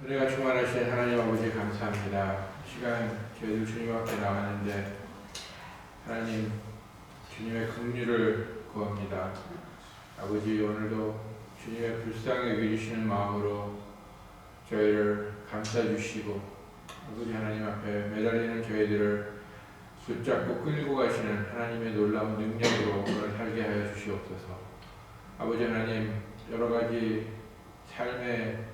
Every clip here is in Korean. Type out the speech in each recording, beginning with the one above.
은혜가 충만하신 하나님 아버지 감사합니다. 시간 저희들 주님 앞에 나왔는데 하나님 주님의 긍휼을 구합니다. 아버지 오늘도 주님의 불쌍히 여겨주시는 마음으로 저희를 감싸주시고 아버지 하나님 앞에 매달리는 저희들을 붙잡고 끌고 가시는 하나님의 놀라운 능력으로 오늘 살게 하여 주시옵소서. 아버지 하나님 여러가지 삶의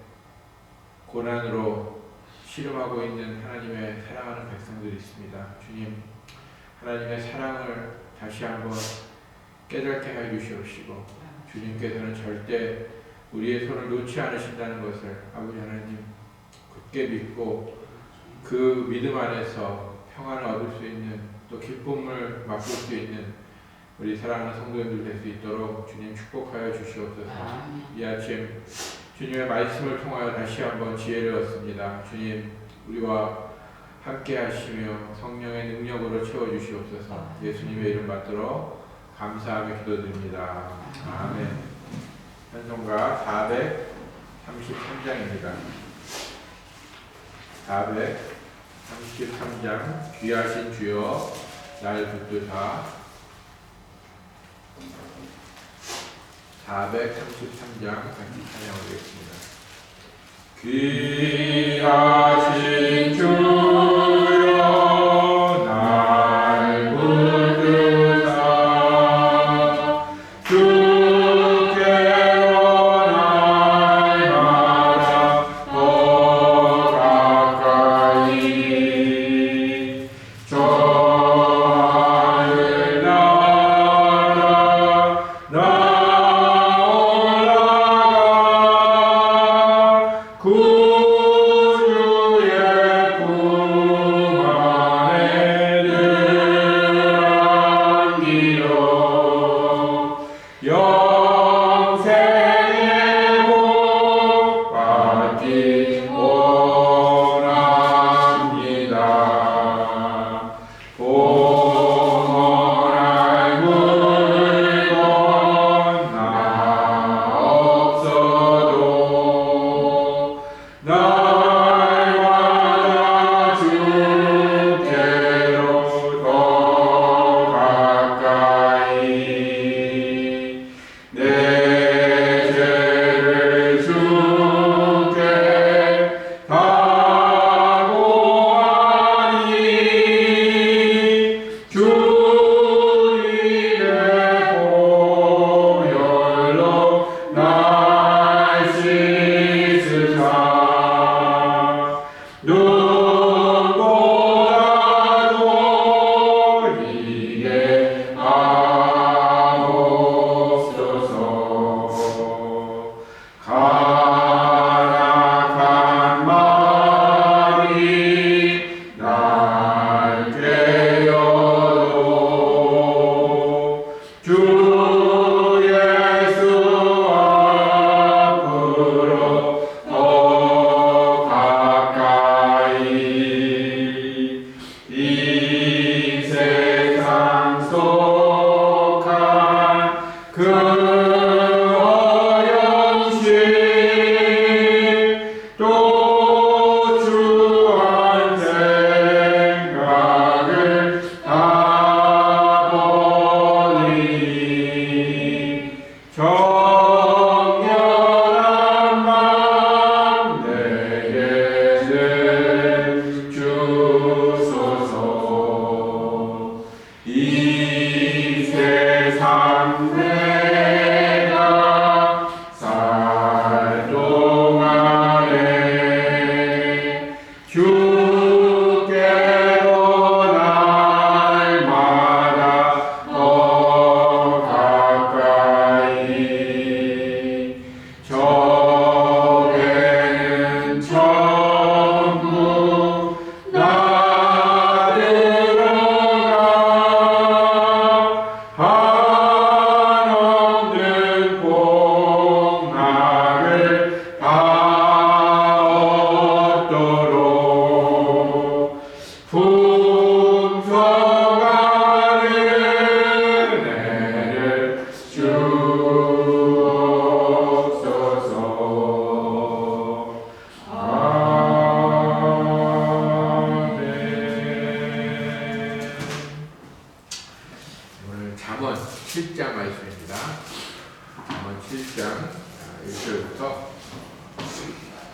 고난으로 씨름하고 있는 하나님의 사랑하는 백성들이 있습니다. 주님, 하나님의 사랑을 다시 한번 깨닫게 하여 주시옵시고 주님께서는 절대 우리의 손을 놓지 않으신다는 것을 아버지 하나님 굳게 믿고 그 믿음 안에서 평안을 얻을 수 있는 또 기쁨을 맛볼 수 있는 우리 사랑하는 성도님들 될 수 있도록 주님 축복하여 주시옵소서. 이 아침 주님의 말씀을 통하여 다시 한번 지혜를 얻습니다. 주님 우리와 함께 하시며 성령의 능력으로 채워주시옵소서. 예수님의 이름 받들어 감사하며 기도드립니다. 아멘. 찬송가 433장입니다. 433장 귀하신 주여 날 붙드사 433장 같이 찬양하겠습니다. 귀하신 주여 날 붙드사 주께로 날마다 더 가까이 저 하늘 나라 날 씻으사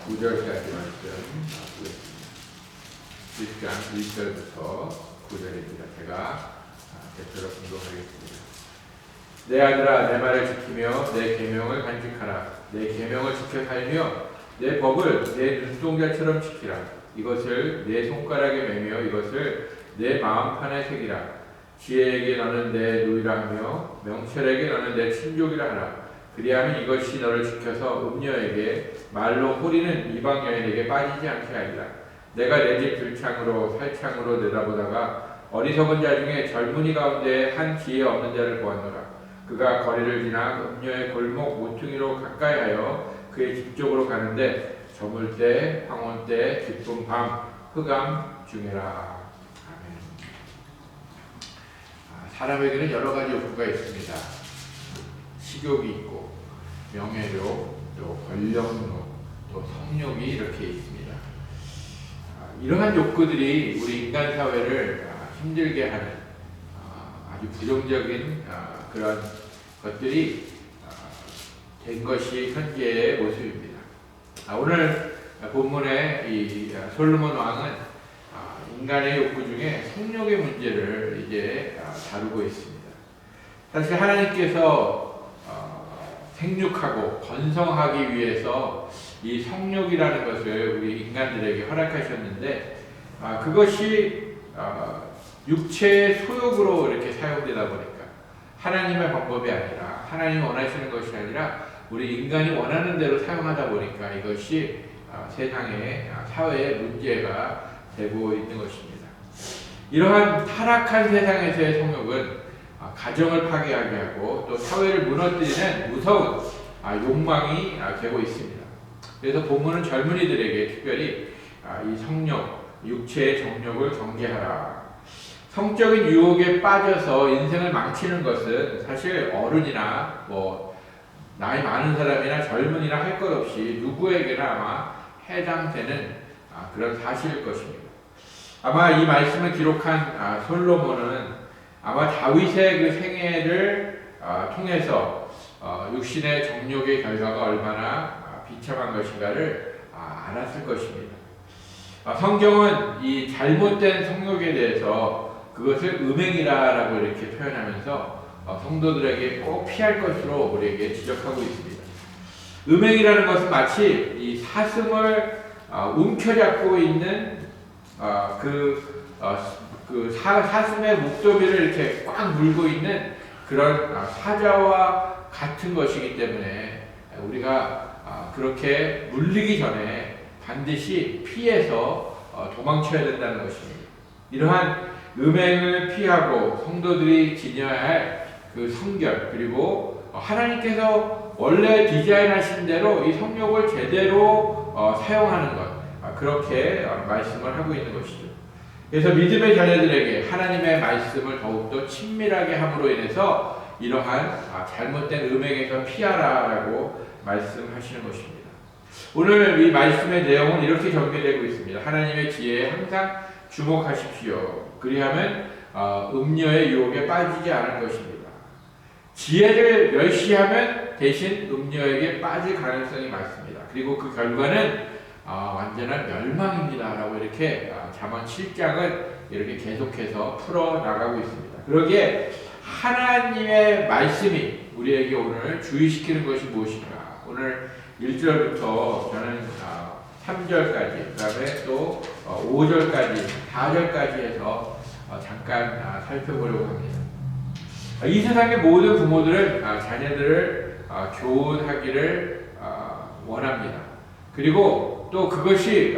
9절까지 말씀 보겠습니다. 1장 1절부터 9절입니다. 제가 대표로 공독하겠습니다. 내 아들아, 내 말을 지키며 내 계명을 간직하라. 내 계명을 지켜 살며 내 법을 내 눈동자처럼 지키라. 이것을 내 손가락에 매며 이것을 내 마음판에 새기라. 지혜에게 너는 내 누이라 하며 명철에게 너는 내 친족이라 하라. 그리하면 이것이 너를 지켜서 음녀에게 말로 호리는 이방 여인에게 빠지지 않게 하리라. 내가 내 집 들창으로 살창으로 내다보다가 어리석은 자 중에 젊은이 가운데 한 지혜 없는 자를 보았노라. 그가 거리를 지나 음녀의 골목 모퉁이로 가까이하여 그의 집 쪽으로 가는데 저물 때, 황혼 때, 기쁜 밤, 흑암 중에라. 아멘. 사람에게는 여러 가지 욕구가 있습니다. 식욕이 있고 명예욕, 또 권력욕, 또 성욕이 이렇게 있습니다. 이러한 욕구들이 우리 인간 사회를 힘들게 하는 아주 부정적인 그런 것들이 된 것이 현재의 모습입니다. 오늘 본문의 이 솔로몬 왕은 인간의 욕구 중에 성욕의 문제를 이제 다루고 있습니다. 사실 하나님께서 생육하고 번성하기 위해서 이 성욕이라는 것을 우리 인간들에게 허락하셨는데 그것이 육체의 소욕으로 이렇게 사용되다 보니까 하나님의 방법이 아니라 하나님이 원하시는 것이 아니라 우리 인간이 원하는 대로 사용하다 보니까 이것이 세상의 사회의 문제가 되고 있는 것입니다. 이러한 타락한 세상에서의 성욕은 가정을 파괴하게 하고 또 사회를 무너뜨리는 무서운 욕망이 되고 있습니다. 그래서 본문은 젊은이들에게 특별히 이 성욕, 육체의 정욕을 경계하라. 성적인 유혹에 빠져서 인생을 망치는 것은 사실 어른이나 나이 많은 사람이나 젊은이나 할 것 없이 누구에게나 아마 해당되는 그런 사실일 것입니다. 아마 이 말씀을 기록한 솔로몬은 아마 다윗의 그 생애를 통해서 육신의 정욕의 결과가 얼마나 비참한 것인가를 알았을 것입니다. 성경은 이 잘못된 성욕에 대해서 그것을 음행이라고 이렇게 표현하면서 성도들에게 꼭 피할 것으로 우리에게 지적하고 있습니다. 음행이라는 것은 마치 이 사슴을 움켜잡고 있는 사슴의 목도리를 이렇게 꽉 물고 있는 그런 사자와 같은 것이기 때문에 우리가 그렇게 물리기 전에 반드시 피해서 도망쳐야 된다는 것입니다. 이러한 음행을 피하고 성도들이 지녀야 할 그 성결, 그리고 하나님께서 원래 디자인하신 대로 이 성욕을 제대로 사용하는 것, 그렇게 말씀을 하고 있는 것이죠. 그래서 믿음의 자녀들에게 하나님의 말씀을 더욱더 친밀하게 함으로 인해서 이러한 잘못된 음행에서 피하라라고 말씀하시는 것입니다. 오늘 이 말씀의 내용은 이렇게 전개되고 있습니다. 하나님의 지혜에 항상 주목하십시오. 그리하면 음녀의 유혹에 빠지지 않을 것입니다. 지혜를 멸시하면 대신 음녀에게 빠질 가능성이 많습니다. 그리고 그 결과는 완전한 멸망입니다. 라고 이렇게 잠언 7장을 이렇게 계속해서 풀어나가고 있습니다. 그러기에 하나님의 말씀이 우리에게 오늘 주의시키는 것이 무엇인가? 오늘 1절부터 저는 3절까지, 그 다음에 또 5절까지, 4절까지 해서 잠깐 살펴보려고 합니다. 이 세상의 모든 부모들은 자녀들을 교훈하기를 원합니다. 그리고 또 그것이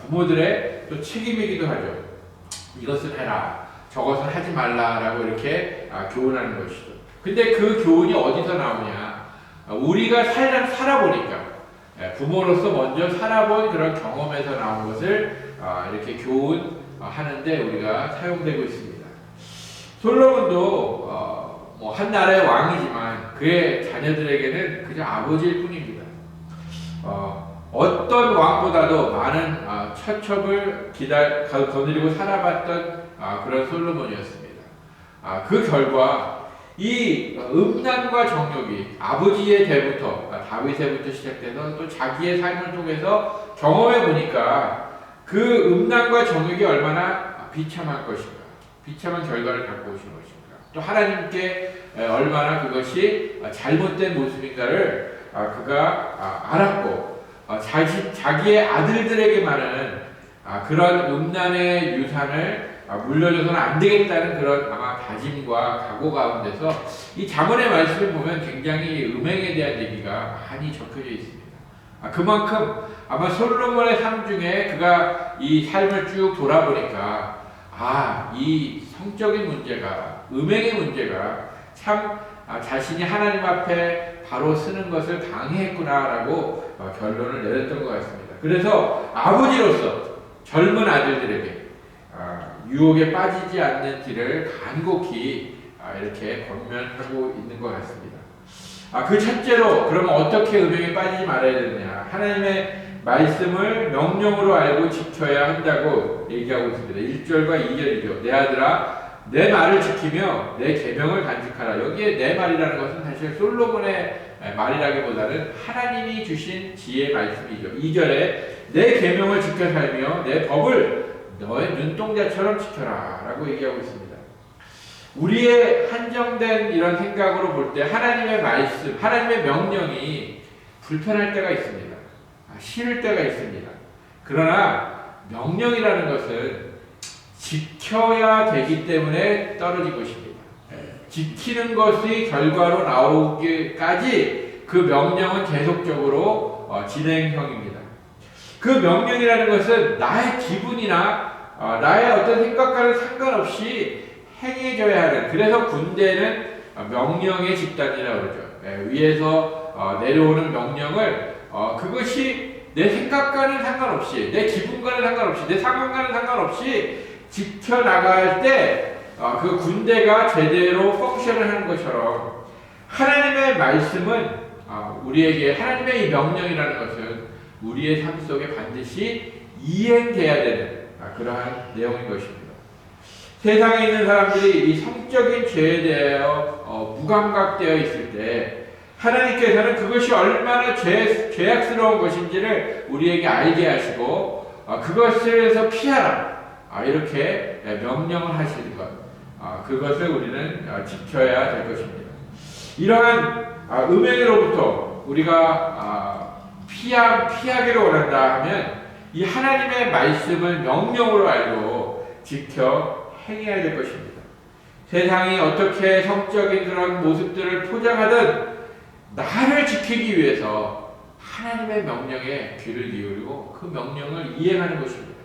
부모들의 또 책임이기도 하죠. 이것을 해라, 저것을 하지 말라라고 이렇게 교훈하는 것이죠. 근데 그 교훈이 어디서 나오냐? 우리가 살아보니까, 부모로서 먼저 살아본 그런 경험에서 나온 것을 이렇게 교훈하는데 우리가 사용되고 있습니다. 솔로몬도 한 나라의 왕이지만 그의 자녀들에게는 그저 아버지일 뿐입니다. 어떤 왕보다도 많은 처첩을 거느리고 살아봤던 그런 솔로몬이었습니다. 그 결과 이 음란과 정욕이 아버지의 때부터, 다윗에부터 시작돼서 또 자기의 삶을 통해서 경험해 보니까 그 음란과 정욕이 얼마나 비참한 것인가, 비참한 결과를 갖고 오신 것인가, 또 하나님께 얼마나 그것이 잘못된 모습인가를 그가 알았고, 자기의 아들들에게만은 그런 음란의 유산을 물려줘서는 안 되겠다는 그런 아마 다짐과 각오 가운데서 이 잠언의 말씀을 보면 굉장히 음행에 대한 얘기가 많이 적혀져 있습니다. 그만큼 아마 솔로몬의 삶 중에 그가 이 삶을 쭉 돌아보니까 이 성적인 문제가, 음행의 문제가 참 자신이 하나님 앞에 바로 쓰는 것을 방해했구나라고 결론을 내렸던 것 같습니다. 그래서 아버지로서 젊은 아들들에게 유혹에 빠지지 않는 길을 간곡히 이렇게 권면하고 있는 것 같습니다. 그 첫째로 그러면 어떻게 음행에 빠지지 말아야 되느냐, 하나님의 말씀을 명령으로 알고 지켜야 한다고 얘기하고 있습니다. 1절과 2절이죠. 내 아들아 내 말을 지키며 내 계명을 간직하라. 여기에 내 말이라는 것은 사실 솔로몬의 말이라기보다는 하나님이 주신 지혜의 말씀이죠. 2절에 내 계명을 지켜 살며 내 법을 너의 눈동자처럼 지켜라 라고 얘기하고 있습니다. 우리의 한정된 이런 생각으로 볼 때 하나님의 말씀, 하나님의 명령이 불편할 때가 있습니다. 싫을 때가 있습니다. 그러나 명령이라는 것은 지켜야 되기 때문에 떨어진 것입니다. 지키는 것이 결과로 나오기까지 그 명령은 계속적으로 진행형입니다. 그 명령이라는 것은 나의 기분이나 나의 어떤 생각과는 상관없이 행해져야 하는, 그래서 군대는 명령의 집단이라고 그러죠. 위에서 내려오는 명령을 그것이 내 생각과는 상관없이, 내 기분과는 상관없이, 내 상황과는 상관없이 지켜나갈 때 그 군대가 제대로 펑션을 하는 것처럼 하나님의 말씀은 우리에게, 하나님의 이 명령이라는 것은 우리의 삶 속에 반드시 이행돼야 되는 그러한 내용인 것입니다. 세상에 있는 사람들이 이 성적인 죄에 대하여 무감각되어 있을 때 하나님께서는 그것이 얼마나 죄악스러운 것인지를 우리에게 알게 하시고 그것에서 피하라 이렇게 명령을 하시는 것, 그것을 우리는 지켜야 될 것입니다. 이러한 음행으로부터 우리가 피하기를 원한다 하면 이 하나님의 말씀을 명령으로 알고 지켜 행해야 될 것입니다. 세상이 어떻게 성적인 그런 모습들을 포장하든 나를 지키기 위해서 하나님의 명령에 귀를 기울이고 그 명령을 이행하는 것입니다.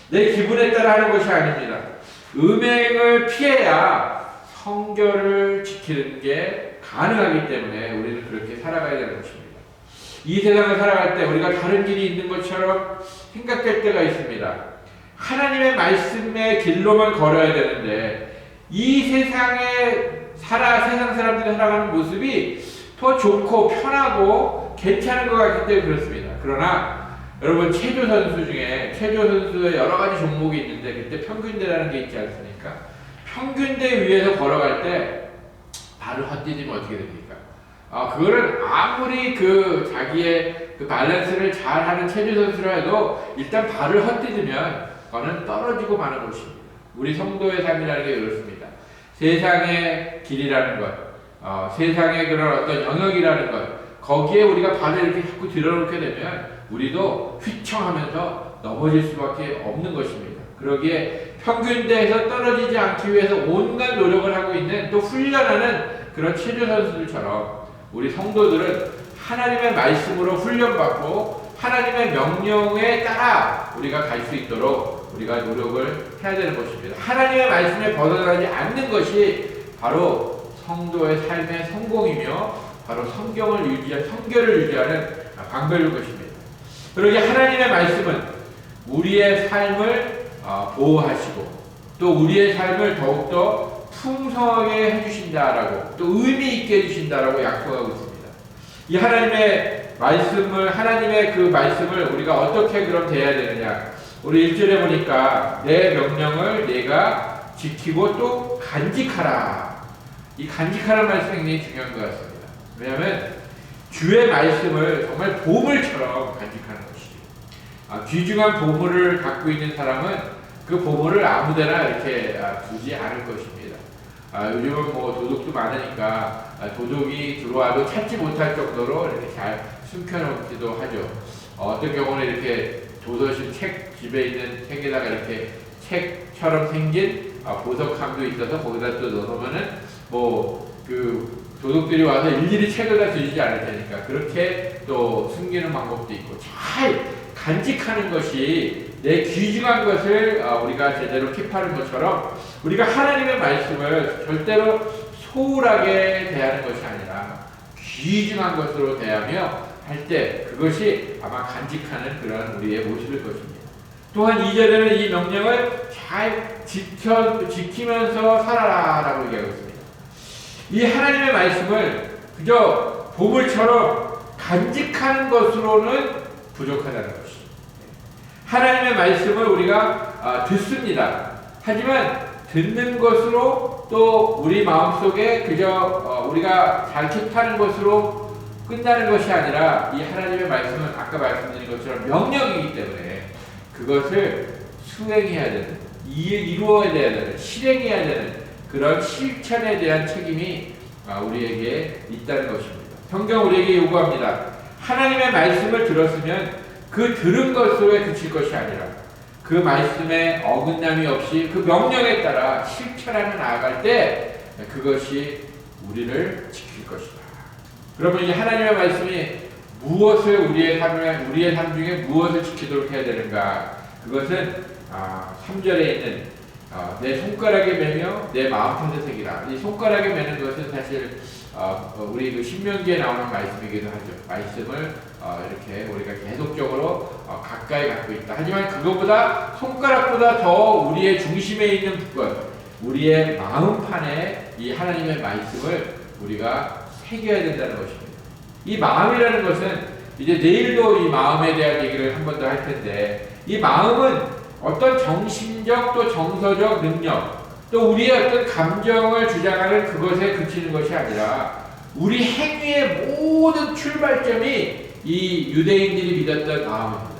내 기분에 따라 하는 것이 아닙니다. 음행을 피해야 성결을 지키는 게 가능하기 때문에 우리는 그렇게 살아가야 되는 것입니다. 이 세상을 살아갈 때 우리가 다른 길이 있는 것처럼 생각될 때가 있습니다. 하나님의 말씀의 길로만 걸어야 되는데 이 세상에 세상 사람들이 살아가는 모습이 더 좋고 편하고 괜찮은 것 같기 때문에 그렇습니다. 그러나 여러분 체조 선수 중에 체조 선수의 여러 가지 종목이 있는데 그때 평균대라는 게 있지 않습니까? 평균대 위에서 걸어갈 때 발을 헛디디면 어떻게 됩니까? 그거를 아무리 자기의 밸런스를 잘 하는 체조 선수라 해도 일단 발을 헛디디면 그거는 떨어지고 마는 것입니다. 우리 성도의 삶이라는 게 그렇습니다. 세상의 길이라는 것, 세상의 그런 어떤 영역이라는 것, 거기에 우리가 발을 이렇게 자꾸 들어놓게 되면 우리도 휘청하면서 넘어질 수밖에 없는 것입니다. 그러기에 평균대에서 떨어지지 않기 위해서 온갖 노력을 하고 있는, 또 훈련하는 그런 체조 선수들처럼 우리 성도들은 하나님의 말씀으로 훈련받고 하나님의 명령에 따라 우리가 갈 수 있도록 우리가 노력을 해야 되는 것입니다. 하나님의 말씀에 벗어나지 않는 것이 바로 성도의 삶의 성공이며 바로 성결을 유지하는 방법일 것입니다. 그러기에 하나님의 말씀은 우리의 삶을 보호하시고 또 우리의 삶을 더욱더 풍성하게 해주신다라고, 또 의미 있게 해주신다라고 약속하고 있습니다. 이 하나님의 그 말씀을 우리가 어떻게 그럼 대해야 되느냐? 우리 1절에 보니까 내 명령을 내가 지키고 또 간직하라. 이 간직하라는 말씀이 굉장히 중요한 것 같습니다. 왜냐하면 주의 말씀을 정말 보물처럼 간직하는 것이죠. 귀중한 보물을 갖고 있는 사람은 그 보물을 아무데나 이렇게 두지 않을 것입니다. 요즘은 뭐 도둑도 많으니까 도둑이 들어와도 찾지 못할 정도로 이렇게 잘 숨겨놓기도 하죠. 어떤 경우는 이렇게 도서실 책, 집에 있는 책에다가 이렇게 책처럼 생긴 보석함도 있어서 거기다 또 넣으면은 뭐 그 도둑들이 와서 일일이 책을 다 뒤지지 않을 테니까 그렇게 또 숨기는 방법도 있고, 잘 간직하는 것이 내 귀중한 것을 우리가 제대로 킵하는 것처럼 우리가 하나님의 말씀을 절대로 소홀하게 대하는 것이 아니라 귀중한 것으로 대하며 할 때 그것이 아마 간직하는 그런 우리의 모습일 것입니다. 또한 2절에는 이 명령을 잘 지키면서 살아라라고 얘기하고 있습니다. 이 하나님의 말씀을 그저 보물처럼 간직하는 것으로는 부족하다는 것이. 하나님의 말씀을 우리가 듣습니다. 하지만 듣는 것으로 또 우리 마음속에 그저 우리가 잘 킵하는 것으로 끝나는 것이 아니라 이 하나님의 말씀은 아까 말씀드린 것처럼 명령이기 때문에 그것을 수행해야 되는, 이루어야 되는, 실행해야 되는 그런 실천에 대한 책임이 우리에게 있다는 것입니다. 성경 우리에게 요구합니다. 하나님의 말씀을 들었으면 그 들은 것으로 그칠 것이 아니라 그 말씀에 어긋남이 없이 그 명령에 따라 실천하며 나아갈 때 그것이 우리를 지킬 것이다. 그러면 이 하나님의 말씀이 무엇을 우리의 삶 중에 무엇을 지키도록 해야 되는가? 그것은 3절에 있는 내 손가락에 매며 내 마음판에 새기라. 이 손가락에 매는 것은 사실 우리 그 신명기에 나오는 말씀이기도 하죠. 말씀을 이렇게 우리가 계속적으로 가까이 갖고 있다. 하지만 그것보다 손가락보다 더 우리의 중심에 있는 부분, 우리의 마음판에 이 하나님의 말씀을 우리가 새겨야 된다는 것입니다. 이 마음이라는 것은 이제 내일도 이 마음에 대한 얘기를 한 번 더 할 텐데, 이 마음은 어떤 정신적 또 정서적 능력, 또 우리의 어떤 감정을 주장하는 그것에 그치는 것이 아니라 우리 행위의 모든 출발점이 이 유대인들이 믿었던 마음입니다.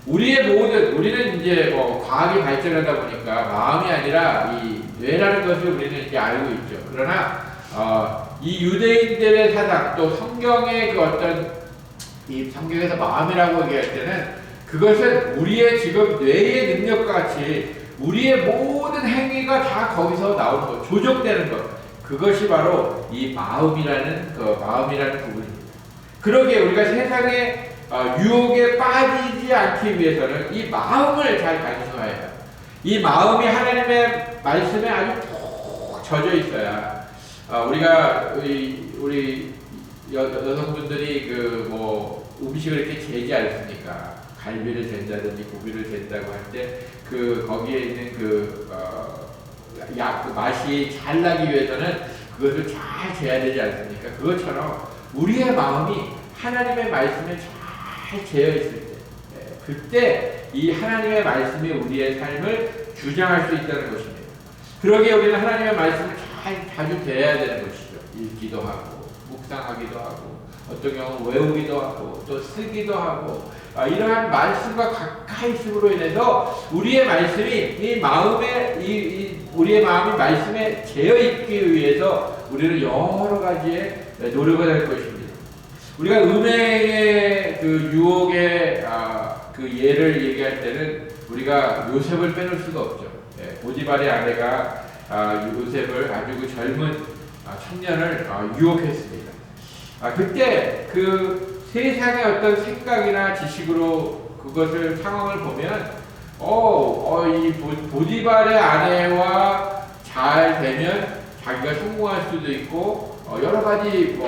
우리는 이제 과학이 발전하다 보니까 마음이 아니라 이 뇌라는 것을 우리는 이제 알고 있죠. 그러나 이 유대인들의 사상, 또 성경의 그 어떤 이 성경에서 마음이라고 얘기할 때는 그것은 우리의 지금 뇌의 능력과 같이 우리의 모든 행위가 다 거기서 나오는 것, 조정되는 것, 그것이 바로 이 마음이라는 부분입니다. 그러기에 우리가 세상의 유혹에 빠지지 않기 위해서는 이 마음을 잘 간수해야 해요. 이 마음이 하나님의 말씀에 아주 푹 젖어 있어야 우리가 우리 여성분들이 음식을 이렇게 재지 않습니까? 갈비를 잰다든지 고기를 잰다고 할 때 거기에 있는 그 맛이 잘 나기 위해서는 그것을 잘 재야 되지 않습니까? 그것처럼 우리의 마음이 하나님의 말씀에 잘 재어 있을 때, 그때 이 하나님의 말씀이 우리의 삶을 주장할 수 있다는 것입니다. 그러기에 우리는 하나님의 말씀을 자주 대해야 되는 것이죠. 읽기도 하고 묵상하기도 하고 어떤 경우는 외우기도 하고 또 쓰기도 하고, 이러한 말씀과 가까이 있음으로 인해서 우리의 말씀이 우리의 마음이 말씀에 재어 있기 위해서 우리는 여러 가지의 노력을 할 것입니다. 우리가 음행의 그 유혹의 그 예를 얘기할 때는 우리가 요셉을 빼놓을 수가 없죠. 보디발의 아내가 요셉을 아주 그 젊은 청년을 유혹했습니다. 그때 그 세상의 어떤 생각이나 지식으로 그것을 상황을 보면 이 보디발의 아내와 잘 되면 자기가 성공할 수도 있고 여러 가지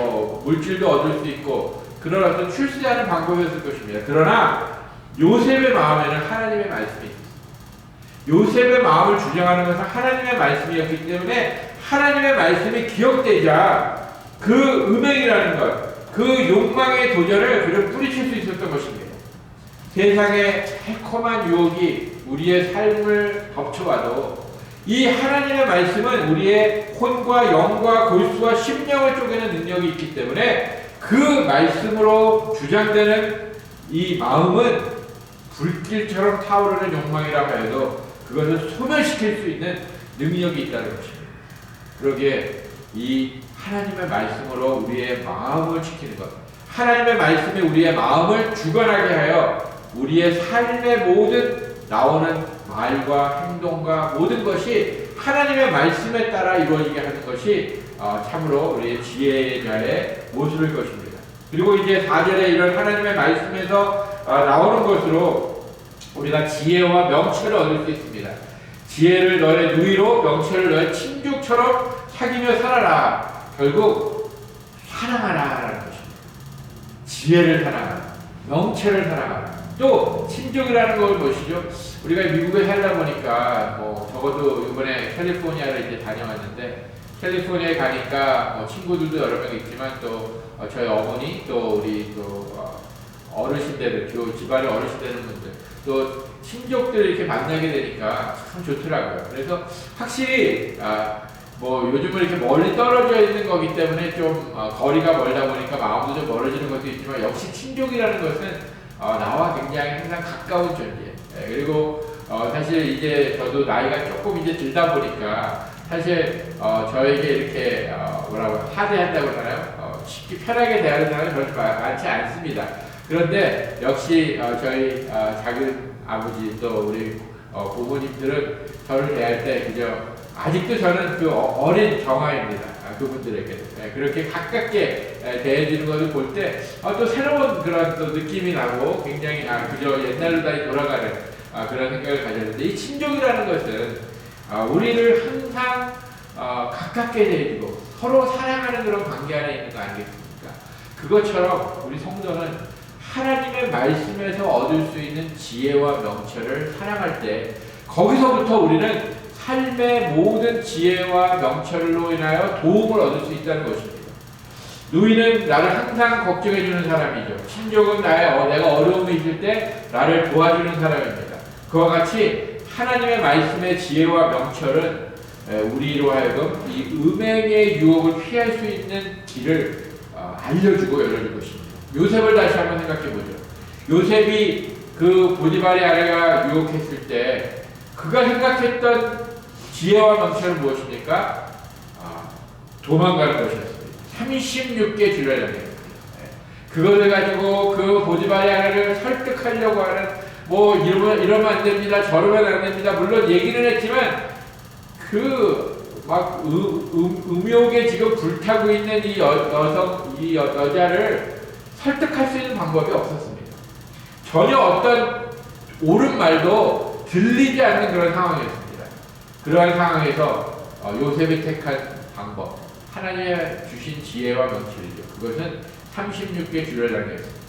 물질도 얻을 수 있고 그런 어떤 출세하는 방법이었을 것입니다. 그러나 요셉의 마음에는 하나님의 말씀이 있습니다. 요셉의 마음을 주장하는 것은 하나님의 말씀이었기 때문에 하나님의 말씀이 기억되자 그 음행이라는 것, 그 욕망의 도전을 그를 뿌리칠 수 있었던 것입니다. 세상의 새콤한 유혹이 우리의 삶을 덮쳐와도 이 하나님의 말씀은 우리의 혼과 영과 골수와 심령을 쪼개는 능력이 있기 때문에 그 말씀으로 주장되는 이 마음은 불길처럼 타오르는 욕망이라 하여도 그것을 소멸시킬 수 있는 능력이 있다는 것입니다. 그러기에 이 하나님의 말씀으로 우리의 마음을 지키는 것, 하나님의 말씀이 우리의 마음을 주관하게 하여 우리의 삶의 모든 나오는 말과 행동과 모든 것이 하나님의 말씀에 따라 이루어지게 하는 것이 참으로 우리의 지혜자의 모습일 것입니다. 그리고 이제 4절에 이런 하나님의 말씀에서 나오는 것으로 우리가 지혜와 명철을 얻을 수 있습니다. 지혜를 너의 누이로 명철을 너의 친족처럼 사귀며 살아라. 결국 사랑하라 라는 것입니다. 지혜를 사랑하라. 명철을 사랑하라. 또 친족이라는 걸 보시죠. 우리가 미국에 살다 보니까 적어도 이번에 캘리포니아를 이제 다녀왔는데 캘리포니아에 가니까 친구들도 여러 명 있지만 또 저희 어머니 또 우리 또 어르신들 집안의 어르신들 분들 또 친족들 이렇게 만나게 되니까 참 좋더라고요. 그래서 확실히 요즘은 이렇게 멀리 떨어져 있는 거기 때문에 좀 거리가 멀다 보니까 마음도 좀 멀어지는 것도 있지만 역시 친족이라는 것은 나와 굉장히 항상 가까운 존재. 그리고 사실 이제 저도 나이가 조금 이제 들다 보니까 사실 저에게 이렇게 하대한다고 하나요? 쉽게 편하게 대하는 사람이 별로 많지 않습니다. 그런데 역시 저희 작은 아버지 또 우리 부모님들은 저를 대할 때 그저 아직도 저는 그 어린 정화입니다. 그분들에게 그렇게 가깝게 대해주는 것을 볼 때 또 새로운 그런 또 느낌이 나고 굉장히 그저 옛날로 다시 돌아가는 그런 생각을 가졌는데 이 친족이라는 것은 우리를 항상 가깝게 대해주고 서로 사랑하는 그런 관계 안에 있는 거 아니겠습니까? 그것처럼 우리 성도는 하나님의 말씀에서 얻을 수 있는 지혜와 명철을 사랑할 때 거기서부터 우리는 삶의 모든 지혜와 명철로 인하여 도움을 얻을 수 있다는 것입니다. 누이는 나를 항상 걱정해주는 사람이죠. 친족은 내가 어려움이 있을 때 나를 도와주는 사람입니다. 그와 같이 하나님의 말씀의 지혜와 명철은 우리로 하여금 이 음행의 유혹을 피할 수 있는 길을 알려주고 열어줄 것입니다. 요셉을 다시 한번 생각해보죠. 요셉이 그 보디발의 아내가 유혹했을 때 그가 생각했던 지혜와 명철은 무엇입니까? 도망가는 것이었습니다. 36개 주례를 그것을 가지고 그 보디발의 아내를 설득하려고 하는 이러면 안 됩니다. 저러면 안 됩니다. 물론 얘기는 했지만 음욕에 지금 불타고 있는 이 여자를 설득할 수 있는 방법이 없었습니다. 전혀 어떤 옳은 말도 들리지 않는 그런 상황이었습니다. 그러한 상황에서 요셉이 택한 방법, 하나님의 주신 지혜와 명철이죠. 그것은 36개 주례라였습니다.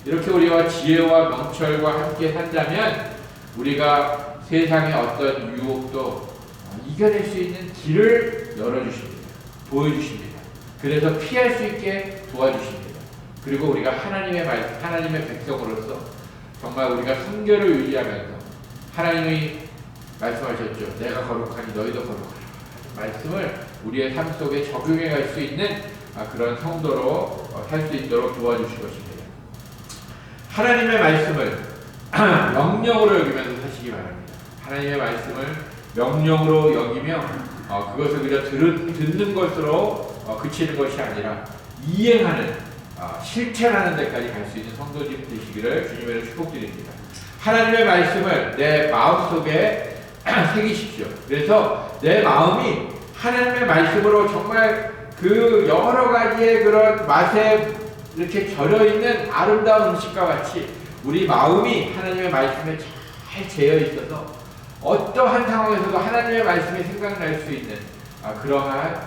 이렇게 우리와 지혜와 명철과 함께 산다면 우리가 세상의 어떤 유혹도 이겨낼 수 있는 길을 열어주십니다. 보여주십니다. 그래서 피할 수 있게 도와주십니다. 그리고 우리가 하나님의 백성으로서 정말 우리가 성결을 유지하면서 하나님이 말씀하셨죠. 내가 거룩하니 너희도 거룩하라. 말씀을 우리의 삶 속에 적용해 갈 수 있는 그런 성도로 살 수 있도록 도와주실 것입니다. 하나님의 말씀을 명령으로 여기면서 사시기 바랍니다. 하나님의 말씀을 명령으로 여기며 그것을 그저 듣는 것으로 그치는 것이 아니라 이행하는 실천하는 데까지 갈 수 있는 성도님 되시기를 주님으로 축복드립니다. 하나님의 말씀을 내 마음속에 새기십시오. 그래서 내 마음이 하나님의 말씀으로 정말 그 여러 가지의 그런 맛에 이렇게 절여있는 아름다운 음식과 같이 우리 마음이 하나님의 말씀에 잘 재어 있어서 어떠한 상황에서도 하나님의 말씀이 생각날 수 있는 그러한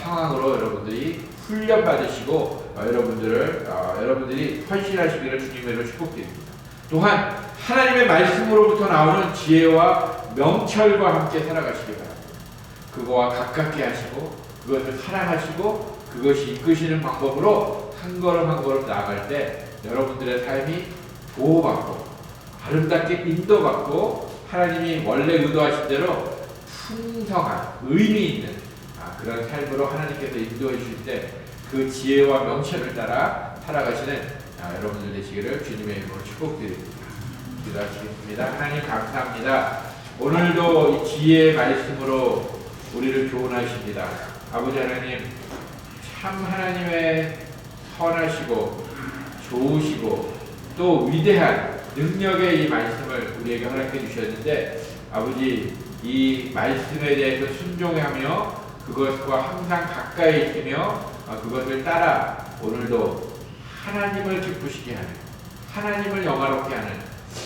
상황으로 여러분들이 훈련받으시고 여러분들이 헌신하시기를 주님으로 축복드립니다. 또한 하나님의 말씀으로부터 나오는 지혜와 명철과 함께 살아가시기 바랍니다. 그거와 가깝게 하시고 그것을 사랑하시고 그것이 이끄시는 방법으로 한 걸음 한 걸음 나아갈 때 여러분들의 삶이 보호받고 아름답게 인도받고 하나님이 원래 의도하신 대로 풍성한 의미 있는 그런 삶으로 하나님께서 인도해 주실 때 그 지혜와 명철을 따라 살아가시는 여러분들 되시기를 주님의 이름으로 축복드립니다. 기도하시겠습니다. 하나님 감사합니다. 오늘도 이 지혜의 말씀으로 우리를 교훈하십니다. 아버지 하나님, 참 하나님의 선하시고 좋으시고 또 위대한 능력의 이 말씀을 우리에게 허락해 주셨는데, 아버지 이 말씀에 대해서 순종하며 그것과 항상 가까이 있으며 그것을 따라 오늘도 하나님을 기쁘시게 하는, 하나님을 영화롭게 하는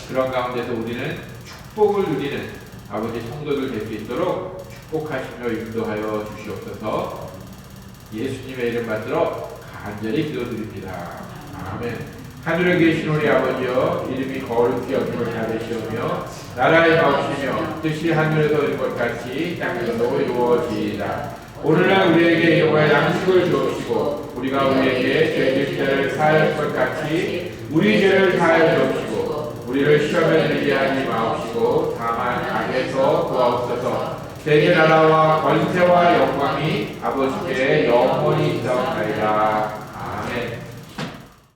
그런 가운데서 우리는 축복을 누리는 아버지 성도들 될 수 있도록 축복하시며 인도하여 주시옵소서. 예수님의 이름 받들어 간절히 기도드립니다. 아멘. 하늘에 계신 우리 아버지여, 이름이 거룩히 여김을 받으시오며 나라에 나오시며 뜻이 하늘에서 이룬 것 같이 땅에서도 이루어지이다. 오늘날 우리에게 일용할 양식을 주옵시고 우리가 우리에게 죄질 자를 사할 것 같이 우리 죄를 사하여 주옵시고 우리를 시험에 들게 하지 마옵시고 다만 악에서 구하옵소서. 세계 나라와 권세와 영광이 아버지께 영원히 있사옵나이다.